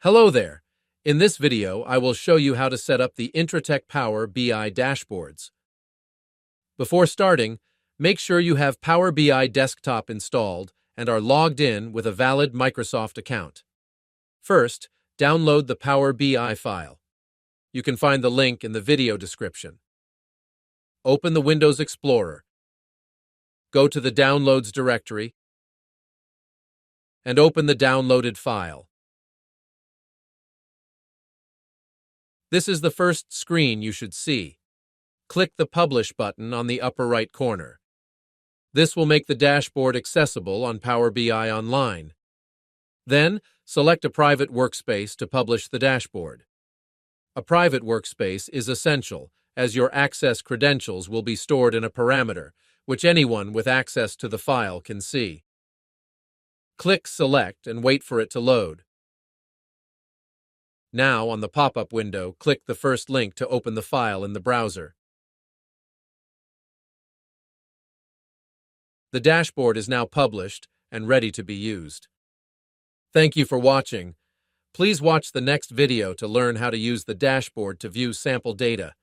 Hello there. In this video, I will show you how to set up the Intratec Power BI Dashboards. Before starting, make sure you have Power BI Desktop installed and are logged in with a valid Microsoft account. First, download the Power BI file. You can find the link in the video description. Open the Windows Explorer. Go to the Downloads directory and open the downloaded file. This is the first screen you should see. Click the Publish button on the upper right corner. This will make the dashboard accessible on Power BI Online. Then, select a private workspace to publish the dashboard. A private workspace is essential, as your access credentials will be stored in a parameter, which anyone with access to the file can see. Click Select and wait for it to load. Now, on the pop-up window, click the first link to open the file in the browser. The dashboard is now published and ready to be used. Thank you for watching. Please watch the next video to learn how to use the dashboard to view sample data.